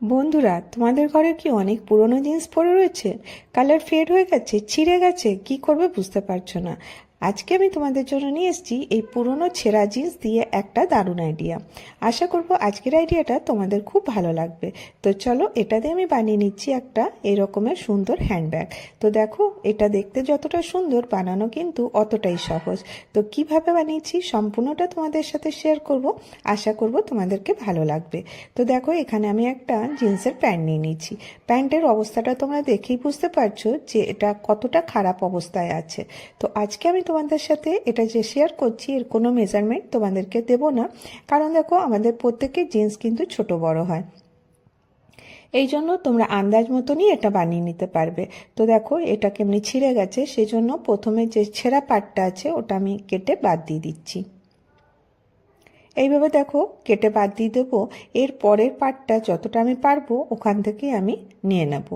বন্ধুরা, তোমাদের ঘরে কি অনেক পুরনো জিন্স পরে রয়েছে? কালার ফেড হয়ে গেছে, ছিঁড়ে গেছে, কি করবে বুঝতে পারছো না। আজকে আমি তোমাদের জন্য নিয়ে এসেছি এই পুরনো ছেঁড়া জিন্স দিয়ে একটা দারুণ আইডিয়া। আশা করব আজকের আইডিয়াটা তোমাদের খুব ভালো লাগবে। তো চলো, এটা দিয়ে আমি বানিয়ে নিচ্ছি একটা এরকমের সুন্দর হ্যান্ডব্যাগ। তো দেখো, এটা দেখতে যতটা সুন্দর, বানানো কিন্তু অতটাই সহজ। তো কিভাবে বানিয়েছি সম্পূর্ণটা তোমাদের সাথে শেয়ার করব। আশা করব তোমাদেরকে ভালো লাগবে। তো দেখো, এখানে আমি একটা জিন্সের প্যান্ট নিয়ে নিয়েছি। প্যান্টের অবস্থাটা তোমরা দেখেই বুঝতে পারছো যে এটা কতটা খারাপ অবস্থায় আছে। তো আজকে আমি তোমাদের সাথে এটা যে শেয়ার করছি, এর কোনো মেজারমেন্ট তোমাদেরকে দেব না, কারণ দেখো আমাদের প্রত্যেকের জিন্স কিন্তু ছোট বড় হয়। এই জন্য তোমরা আন্দাজ মতনই এটা বানিয়ে নিতে পারবে। তো দেখো, এটা কেমনি ছিঁড়ে গেছে, সেজন্য প্রথমে যে ছেঁড়া পাটটা আছে ওটা আমি কেটে বাদ দিয়ে দিচ্ছি। এইভাবে দেখো কেটে বাদ দিয়ে দেবো। এর পরের পার্টটা যতটা আমি পারবো ওখান থেকে আমি নিয়ে নেব।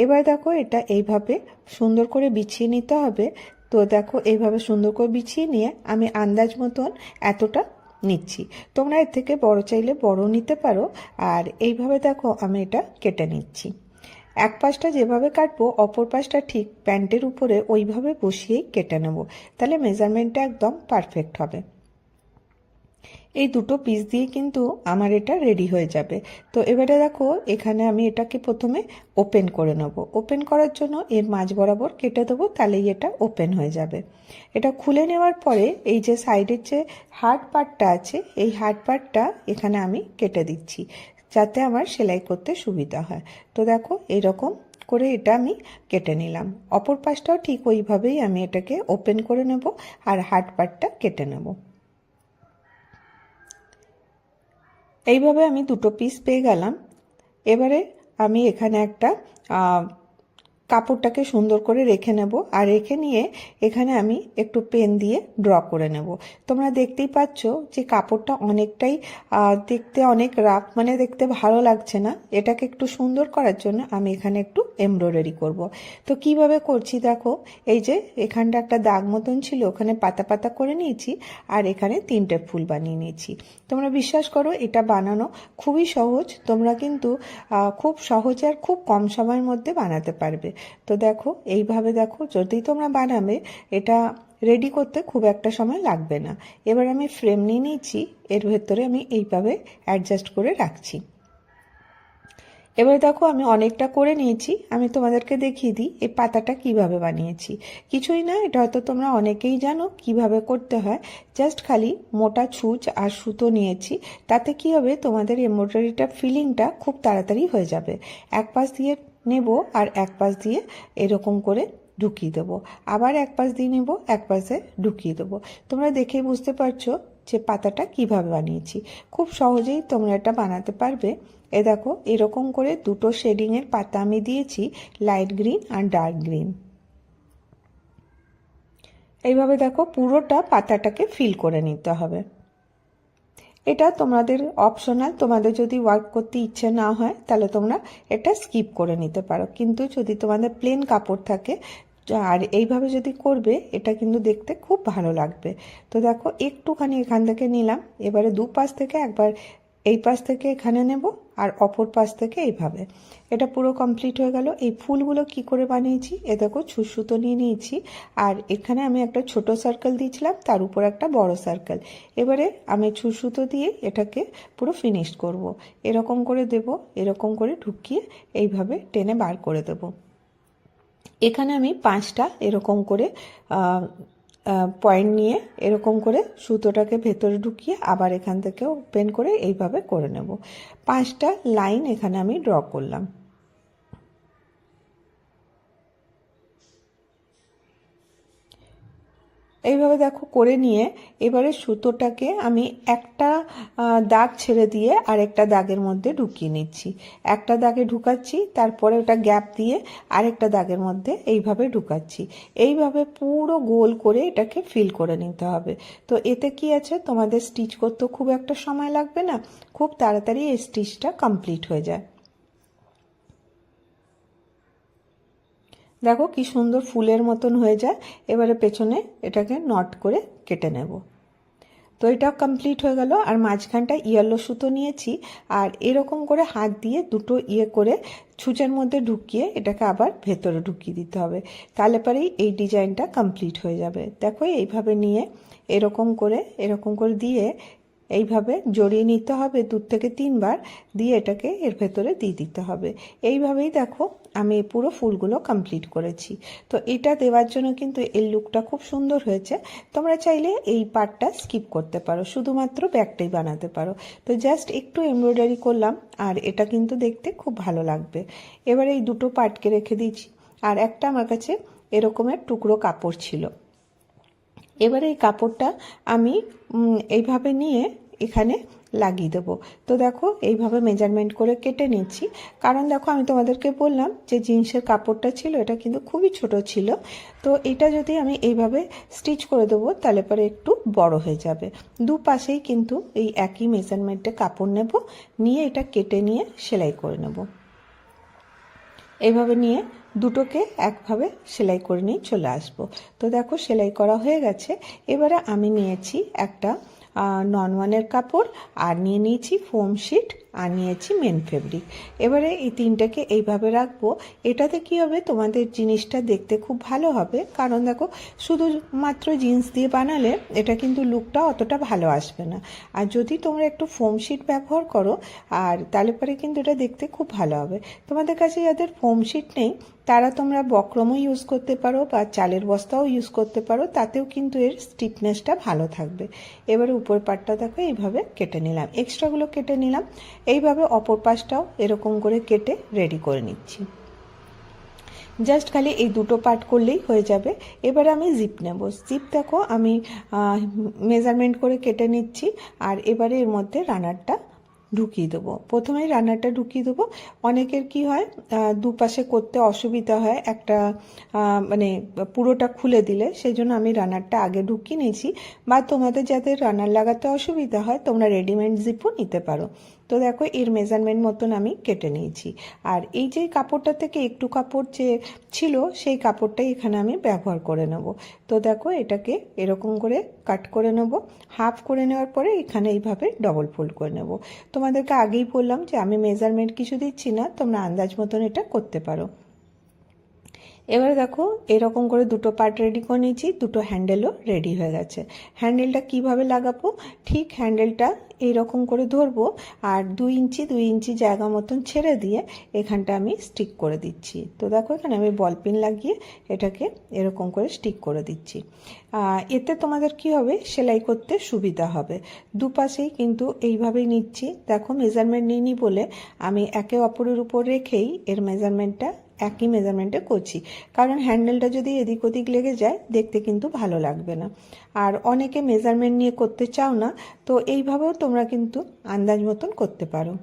এবার দেখো, এটা এইভাবে সুন্দর করে বিছিয়ে নিতে হবে। তো দেখো, এইভাবে সুন্দর করে বিছিয়ে নিয়ে আমি আন্দাজ মতন এতটা নিচ্ছি। তোমরা এর থেকে বড় চাইলে বড় নিতে পারো। আর এইভাবে দেখো আমি এটা কেটে নিচ্ছি। এক পাশটা যেভাবে কাটবো অপর পাশটা ঠিক প্যান্টের উপরে ওইভাবে বসিয়েই কেটে নেব। তাহলে মেজারমেন্টটা একদম পারফেক্ট হবে। এই দুটো পিস দিয়ে কিন্তু আমার এটা রেডি হয়ে যাবে। তো এবারে দেখো, এখানে আমি এটাকে প্রথমে ওপেন করে নেব। ওপেন করার জন্য এর মাঝ বরাবর কেটে দেবো, তাহলেই এটা ওপেন হয়ে যাবে। এটা খুলে নেওয়ার পরে এই যে সাইডের যে হার্ড পার্টটা আছে, এই হার্ড পার্টটা এখানে আমি কেটে দিচ্ছি, যাতে আমার সেলাই করতে সুবিধা হয়। তো দেখো, এইরকম করে এটা আমি কেটে নিলাম। অপর পাশটাও ঠিক ওইভাবেই আমি এটাকে ওপেন করে নেব আর হার্ড পার্টটা কেটে নেব। এইভাবে আমি দুটো পিস পেয়ে গেলাম। এবারে আমি এখানে একটা কাপড়টাকে সুন্দর করে রেখে নেব, আর রেখে নিয়ে এখানে আমি একটু পেন দিয়ে ড্র করে নেব। তোমরা দেখতেই পাচ্ছ যে কাপড়টা অনেকটাই দেখতে অনেক রাফ, মানে দেখতে ভালো লাগছে না। এটাকে একটু সুন্দর করার জন্য আমি এখানে একটু এমব্রয়ডারি করব। তো কিভাবে করছি দেখো, এই যে এখানটা একটা দাগ মতন ছিল, ওখানে পাতা পাতা করে নিয়েছি, আর এখানে 3টে ফুল বানিয়ে নিয়েছি। তোমরা বিশ্বাস করো, এটা বানানো খুবই সহজ। তোমরা কিন্তু খুব সহজে আর খুব কম সময়ের মধ্যে বানাতে পারবে। তো দেখো, এইভাবে দেখো, যদি তোমরা বানাবে, এটা রেডি করতে খুব একটা সময় লাগবে না। এবার আমি ফ্রেম নিয়ে নিয়েছি, এর ভেতরে আমি এইভাবে অ্যাডজাস্ট করে রাখছি। এবার দেখো, আমি অনেকটা করে নিয়েছি। আমি তোমাদেরকে দেখিয়ে দিই এই পাতাটা কিভাবে বানিয়েছি। কিছুই না, এটা হয়তো তোমরা অনেকেই জানো কিভাবে করতে হয়। জাস্ট খালি মোটা ছুঁচ আর সুতো নিয়েছি। তাতে কি হবে, তোমাদের এমব্রয়ডারিটা ফিলিংটা খুব তাড়াতাড়ি হয়ে যাবে। এক পাশ দিয়ে নেব আর এক পাশ দিয়ে এরকম করে ঢুকিয়ে দেবো। আবার এক পাশ দিয়ে নেব, এক পাশে ঢুকিয়ে দেবো। তোমরা দেখেই বুঝতে পারছো যে পাতাটা কিভাবে বানিয়েছি। খুব সহজেই তোমরা এটা বানাতে পারবে। এ দেখো, এরকম করে দুটো শেডিংয়ের পাতা আমি দিয়েছি, লাইট গ্রিন আর ডার্ক গ্রিন। এইভাবে দেখো পুরোটা পাতাটাকে ফিল করে নিতে হবে। এটা তোমাদের অপশনাল, তোমাদের যদি ওয়ার্ক করতে ইচ্ছে না হয় তাহলে তোমরা এটা স্কিপ করে নিতে পারো, কিন্তু যদি তোমাদের প্লেন কাপড় থাকে আর এইভাবে যদি করবে, এটা কিন্তু দেখতে খুব ভালো লাগবে। তো দেখো, একটুখানি এখান থেকে নিলাম। এবারে দুপাশ থেকে একবার এই পাশ থেকে এখানে নেব, আর অপর পাশ থেকে এইভাবে। এটা পুরো কমপ্লিট হয়ে গেল। এই ফুলগুলো কি করে বানিয়েছি, এ দেখো, সুতো নিয়ে নিয়েছি, আর এখানে আমি একটা ছোট সার্কেল দিয়েছিলাম, তার উপর একটা বড় সার্কেল। এবারে আমি সুতো দিয়ে এটাকে পুরো ফিনিশ করব। এরকম করে দেব, এরকম করে ঢুকিয়ে এইভাবে টেনে বার করে দেব। এখানে আমি 5টা এরকম করে পয়েন্ট নিয়ে এরকম করে সুতোটাকে ভেতরে ঢুকিয়ে আবার এখান থেকে ওপেন করে এইভাবে করে নেব। 5টা লাইন এখানে আমি ড্র করলাম। এইভাবে দেখো করে নিয়ে এবারে সুতোটাকে আমি একটা দাগ ছেড়ে দিয়ে আরেকটা দাগের মধ্যে ঢুকিয়ে নিচ্ছি। একটা দাগে ঢুকাচ্ছি, তারপরে ওটা গ্যাপ দিয়ে আরেকটা দাগের মধ্যে এইভাবে ঢুকাচ্ছি। এইভাবে পুরো গোল করে এটাকে ফিল করে নিতে হবে। তো এতে কি আছে, তোমাদের স্টিচ করতে খুব একটা সময় লাগবে না, খুব তাড়াতাড়ি এই স্টিচটা কমপ্লিট হয়ে যায়। দেখো কি সুন্দর ফুলের মতন হয়ে যায়। এবারে পেছনে এটাকে নট করে কেটে নেব। তো এটা কমপ্লিট হয়ে গেল। আর মাঝখানটা ইয়েলো সুতো নিয়েছি, আর এরকম করে হাত দিয়ে দুটো করে ছুঁচের মধ্যে ঢুকিয়ে এটাকে আবার ভেতরে ঢুকিয়ে দিতে হবে, তাহলে পরেই এই ডিজাইনটা কমপ্লিট হয়ে যাবে। দেখো এইভাবে নিয়ে এরকম করে দিয়ে এইভাবে জড়িয়ে নিতে হবে 2 থেকে 3 বার, দিয়ে এটাকে এর ভেতরে দিয়ে দিতে হবে। এইভাবেই দেখো আমি পুরো ফুলগুলো কমপ্লিট করেছি। তো এটা দেওয়ার জন্য কিন্তু এই লুকটা খুব সুন্দর হয়েছে। তোমরা চাইলে এই পার্টটা স্কিপ করতে পারো, শুধুমাত্র ব্যাগটাই বানাতে পারো। তো জাস্ট একটু এমব্রয়ডারি করলাম, আর এটা কিন্তু দেখতে খুব ভালো লাগবে। এবার এই দুটো পার্টকে রেখে দিয়েছি, আর একটা আমার কাছে এরকমের টুকরো কাপড় ছিল। এবারে এই কাপড়টা আমি এইভাবে নিয়ে এখানে লাগিয়ে দেবো। তো দেখো এইভাবে মেজারমেন্ট করে কেটে নিচ্ছি, কারণ দেখো আমি তোমাদেরকে বললাম যে জিন্সের কাপড়টা ছিল এটা কিন্তু খুবই ছোট ছিল। তো এটা যদি আমি এইভাবে স্টিচ করে দেবো তাহলে পরে একটু বড় হয়ে যাবে। দুপাশেই কিন্তু এই একই মেজারমেন্টে কাপড় নেব, নিয়ে এটা কেটে নিয়ে সেলাই করে নেব। এইভাবে নিয়ে দুটোকে একভাবে সেলাই করে নিয়ে চলে আসব। তো দেখো সেলাই করা হয়ে গেছে। এবারে আমি নিয়েছি একটা নন-ওয়ানের কাপড়, আর নিয়ে নিয়েছি ফোম শিট, আর নিয়েছি মেন ফেব্রিক। এবারে এই তিনটাকে এইভাবে রাখবো। এটাতে কি হবে, তোমাদের জিনিসটা দেখতে খুব ভালো হবে, কারণ দেখো শুধুমাত্র জিন্স দিয়ে বানালে এটা কিন্তু লুকটা অতটা ভালো আসবে না। আর যদি তোমরা একটু ফোম শিট ব্যবহার করো আর তাহলে পরে কিন্তু এটা দেখতে খুব ভালো হবে। তোমাদের কাছে যাদের ফোম শিট নেই তারা তোমরা বক্রমও ইউজ করতে পারো বা চালের বস্তাও ইউজ করতে পারো, তাতেও কিন্তু এর স্টিফনেসটা ভালো থাকবে। এবারে উপর পাটটা দেখো এইভাবে কেটে নিলাম, এক্সট্রাগুলো কেটে নিলাম। এইভাবে অপর পাশটাও এরকম করে কেটে রেডি করে নিচ্ছি। জাস্ট খালি এই দুটো পার্ট করলেই হয়ে যাবে। এবারে আমি জিপ নেব। জিপ দেখো আমি মেজারমেন্ট করে কেটে নিচ্ছি, আর এবারে এর মধ্যে রানারটা ঢুকিয়ে দেবো। প্রথমেই রানারটা ঢুকিয়ে দেবো। অনেকের কি হয় দুপাশে করতে অসুবিধা হয়, একটা মানে পুরোটা খুলে দিলে, সেই জন্য আমি রানারটা আগে ঢুকিয়ে নিয়েছি। বা তোমাদের যাদের রানার লাগাতে অসুবিধা হয় তোমরা রেডিমেড জিপও নিতে পারো। তো দেখো এর মেজারমেন্ট মতন আমি কেটে নিয়েছি, আর এই যে কাপড়টা থেকে একটু কাপড় যে ছিল সেই কাপড়টাই এখানে আমি ব্যবহার করে নেব। তো দেখো এটাকে এরকম করে কাট করে নেব। হাফ করে নেওয়ার পরে এখানে এইভাবে ডবল ফোল্ড করে নেব। তোমাদেরকে আগেই বললাম যে আমি মেজারমেন্ট কিছু দিচ্ছি না, তোমরা আন্দাজ মতন এটা করতে পারো। এবারে দেখো এরকম করে দুটো পার্ট রেডি করে নিয়েছি, দুটো হ্যান্ডেলও রেডি হয়ে গেছে। হ্যান্ডেলটা কিভাবে লাগাবো, ঠিক হ্যান্ডেলটা এইরকম করে ধরবো, আর 2 ইঞ্চি জায়গা মতন ছেড়ে দিয়ে এখানটা আমি স্টিক করে দিচ্ছি। তো দেখো এখানে আমি বল পিন লাগিয়ে এটাকে এরকম করে স্টিক করে দিচ্ছি। এতে তোমাদের কি হবে, সেলাই করতে সুবিধা হবে। দুপাশেই কিন্তু এইভাবেই নিচ্ছি। দেখো মেজারমেন্ট নিইনি বলে আমি একে অপরের উপর রেখেই এর মেজারমেন্টটা একই মেজারমেন্টে করছি, কারণ হ্যান্ডেলটা যদি এদিক ওদিক লেগে যায় দেখতে কিন্তু ভালো লাগবে না। আর অনেকে মেজারমেন্ট নিয়ে করতে চাও না, তো এইভাবেও তোমরা কিন্তু আন্দাজ মতন করতে পারো।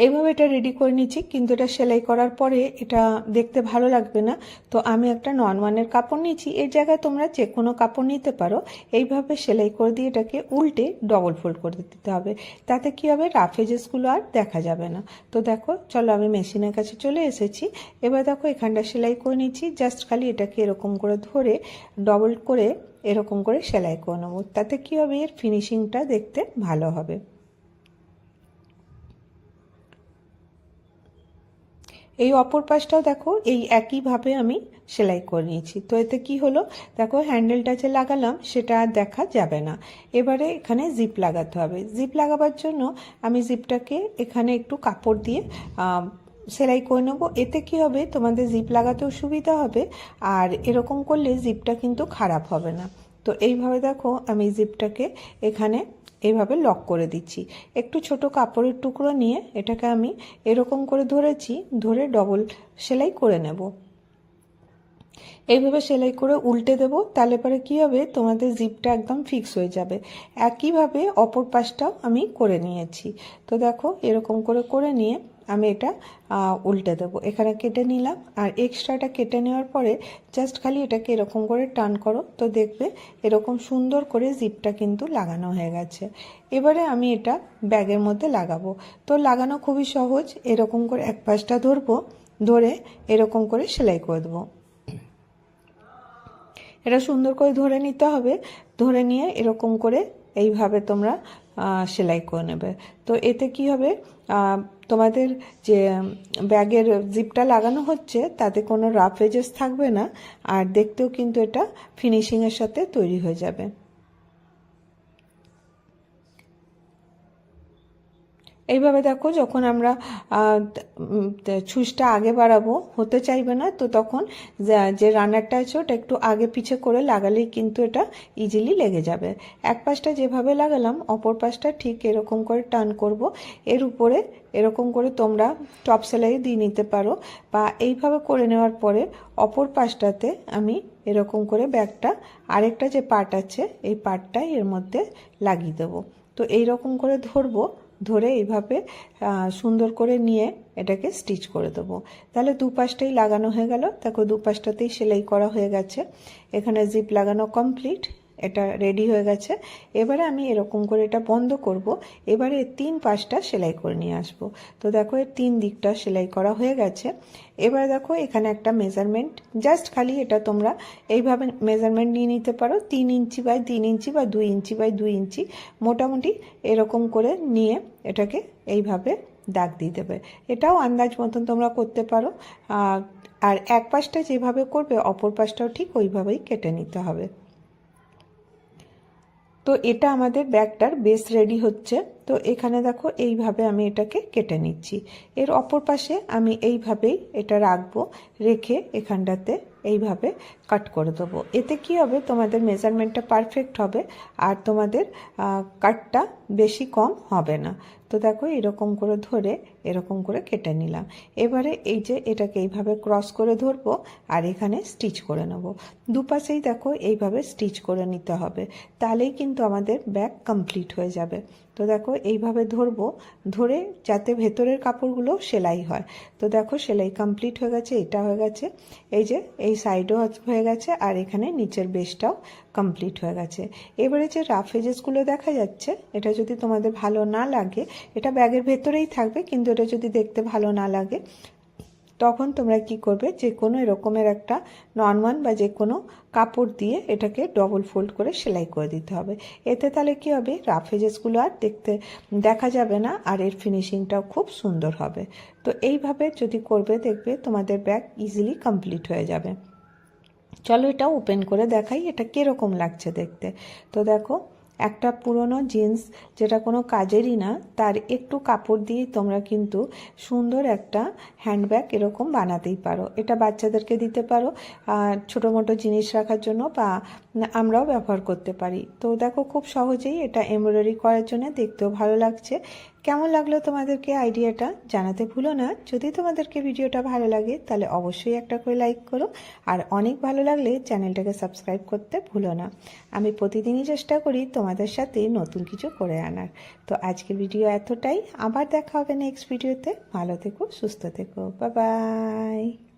এইভাবে এটা রেডি করে নিচ্ছি, কিন্তু এটা সেলাই করার পরে এটা দেখতে ভালো লাগবে না। তো আমি একটা নন-ওয়ানের কাপড় নিয়েছি, এর জায়গায় তোমরা যে কোনো কাপড় নিতে পারো। এইভাবে সেলাই করে দিয়ে এটাকে উল্টে ডবল ফোল্ড করে দিতে হবে, তাতে কি হবে, রাফ এজেসগুলো আর দেখা যাবে না। তো দেখো চলো আমি মেশিনের কাছে চলে এসেছি। এবার দেখো এখানটা সেলাই করে নিচ্ছি। জাস্ট খালি এটাকে এরকম করে ধরে ডবল করে এরকম করে সেলাই করে নেবো, তাতে কি হবে, এর ফিনিশিংটা দেখতে ভালো হবে। এই অপর পাশটাও দেখো এই একইভাবে আমি সেলাই করে নিয়েছি। তো এতে কি হলো, দেখো হ্যান্ডেলটা যে লাগালাম সেটা আর দেখা যাবে না। এবারে এখানে জিপ লাগাতে হবে। জিপ লাগাবার জন্য আমি জিপটাকে এখানে একটু কাপড় দিয়ে সেলাই করে নেবো। এতে কি হবে, তোমাদের জিপ লাগাতেও সুবিধা হবে, আর এরকম করলে জিপটা কিন্তু খারাপ হবে না। তো এইভাবে দেখো আমি জিপটাকে এখানে এইভাবে লক করে দিচ্ছি। একটু ছোট কাপড়ের টুকরো নিয়ে এটাকে আমি এরকম করে ধরেছি, ধরে ডবল সেলাই করে নেব। এইভাবে সেলাই করে উল্টে দেব, তাহলে পরে কি হবে, তোমাদের জিপটা একদম ফিক্স হয়ে যাবে। একইভাবে অপর পাশটাও আমি করে নিয়েছি। তো দেখো এরকম করে করে নিয়ে আমি এটা উল্টে দেবো। এখানে কেটে নিলাম, আর এক্সট্রাটা কেটে নেওয়ার পরে জাস্ট খালি এটাকে এরকম করে টার্ন করো, তো দেখবে এরকম সুন্দর করে জিপটা কিন্তু লাগানো হয়ে গেছে। এবারে আমি এটা ব্যাগের মধ্যে লাগাবো। তো লাগানো খুবই সহজ। এরকম করে এক পাশটা ধরবো, ধরে এরকম করে সেলাই করে দেবো। এটা সুন্দর করে ধরে নিতে হবে। ধরে নিয়ে এরকম করে এইভাবে তোমরা সেলাই করে নেবে। তো এতে কি হবে, তোমাদের যে ব্যাগের জিপটা লাগানো হচ্ছে তাতে কোনো রাফ এজেস থাকবে না, আর দেখতেও কিন্তু এটা ফিনিশিংয়ের সাথে তৈরি হয়ে যাবে। এইভাবে দেখো, যখন আমরা ছুঁচটা আগে বাড়াবো, হতে চাইবে না, তো তখন যে রানারটা আছে ওটা একটু আগে পিছে করে লাগালেই কিন্তু এটা ইজিলি লেগে যাবে। এক পাশটা যেভাবে লাগালাম অপর পাশটা ঠিক এরকম করে টার্ন করব। এর উপরে এরকম করে তোমরা টপ সেলাই দিয়ে নিতে পারো, বা এইভাবে করে নেওয়ার পরে অপর পাশটাতে আমি এরকম করে ব্যাগটা আরেকটা যে পার্ট আছে এই পার্টটাই এর মধ্যে লাগিয়ে দেবো। তো এইরকম করে ধরবো, ধরে এইভাবে সুন্দর করে নিয়ে এটাকে স্টিচ করে দেবো। তাহলে দুপাশটাই লাগানো হয়ে গেল। দেখো দুপাশটাতেই সেলাই করা হয়ে গেছে। এখানে জিপ লাগানো কমপ্লিট, এটা রেডি হয়ে গেছে। এবারে আমি এরকম করে এটা বন্ধ করব। এবারে তিন পাশটা সেলাই করে নিয়ে আসব। তো দেখো এর তিন দিকটা সেলাই করা হয়ে গেছে। এবারে দেখো এখানে একটা মেজারমেন্ট, জাস্ট খালি এটা তোমরা এইভাবে মেজারমেন্ট নিয়ে নিতে পারো, 3 ইঞ্চি বাই 3 ইঞ্চি বা 2 ইঞ্চি বাই 2 ইঞ্চি, মোটামুটি এরকম করে নিয়ে এটাকে এইভাবে দাগ দিয়ে দেবে। এটাও আন্দাজ মতন তোমরা করতে পারো। আর এক পাশটা যেভাবে করবে অপর পাশটাও ঠিক ওইভাবেই কেটে নিতে হবে। তো এটা আমাদের ব্যাগটার বেস রেডি হচ্ছে। তো এখানে দেখো এইভাবে আমি এটাকে কেটে নিচ্ছি। এর অপর পাশে আমি এইভাবেই এটা রাখবো, রেখে এখানটাতে এইভাবে কাট করে দেবো। এতে কি হবে, তোমাদের মেজারমেন্টটা পারফেক্ট হবে আর তোমাদের কাটটা বেশি কম হবে না। তো দেখো এরকম করে ধরে এরকম করে কেটে নিলাম। এবারে এই যে এটাকে এইভাবে ক্রস করে ধরবো আর এখানে স্টিচ করে নেব। দুপাশেই দেখো এইভাবে স্টিচ করে নিতে হবে, তাহলেই কিন্তু আমাদের ব্যাগ কমপ্লিট হয়ে যাবে। তো দেখো এইভাবে ধরবো, ধরে যাতে ভেতরের কাপড়গুলো সেলাই হয়। তো দেখো সেলাই কমপ্লিট হয়ে গেছে, এটা হয়ে গেছে, এই যে এই সাইডও হয়ে গেছে, আর এখানে নিচের বেসটাও কমপ্লিট হয়ে গেছে। এবারে যে রাফ এজেসগুলো দেখা যাচ্ছে, এটা যদি তোমাদের ভালো না লাগে, এটা ব্যাগের ভেতরেই থাকবে, কিন্তু এটা যদি দেখতে ভালো না লাগে তখন তোমরা কি করবে, যে কোনো এরকমের একটা নন বা যে কোনো কাপড় দিয়ে এটাকে ডবল ফোল্ড করে সেলাই করে দিতে হবে। এতে তাহলে কি হবে, রাফ এজেসগুলো আর দেখা যাবে না, আর এর ফিনিশিংটাও খুব সুন্দর হবে। তো এইভাবে যদি করবে দেখবে তোমাদের ব্যাগ ইজিলি কমপ্লিট হয়ে যাবে। চলো এটা ওপেন করে দেখাই এটা কীরকম লাগছে দেখতে। তো দেখো একটা পুরনো জিন্স যেটা কোনো কাজেরই না, তার একটু কাপড় দিয়ে তোমরা কিন্তু সুন্দর একটা হ্যান্ডব্যাগ এরকম বানাতেই পারো। এটা বাচ্চাদেরকে দিতে পারো, ছোটো মোটো জিনিস রাখার জন্য, বা আমরাও ব্যবহার করতে পারি। তো দেখো খুব সহজেই এটা এমব্রয়ডারি করার জন্য দেখতেও ভালো লাগছে। কেমন লাগলো তোমাদেরকে আইডিয়াটা জানাতে ভুলো না। যদি তোমাদেরকে ভিডিওটা ভালো লাগে তাহলে অবশ্যই একটা করে লাইক করো, আর অনেক ভালো লাগলে চ্যানেলটাকে সাবস্ক্রাইব করতে ভুলো না। আমি প্রতিদিনই চেষ্টা করি তোমাদের সাথে নতুন কিছু করে আনার। তো আজকের ভিডিও এতটাই, আবার দেখা হবে নেক্সট ভিডিওতে। ভালো থেকো, সুস্থ থেকো, বাই বাই।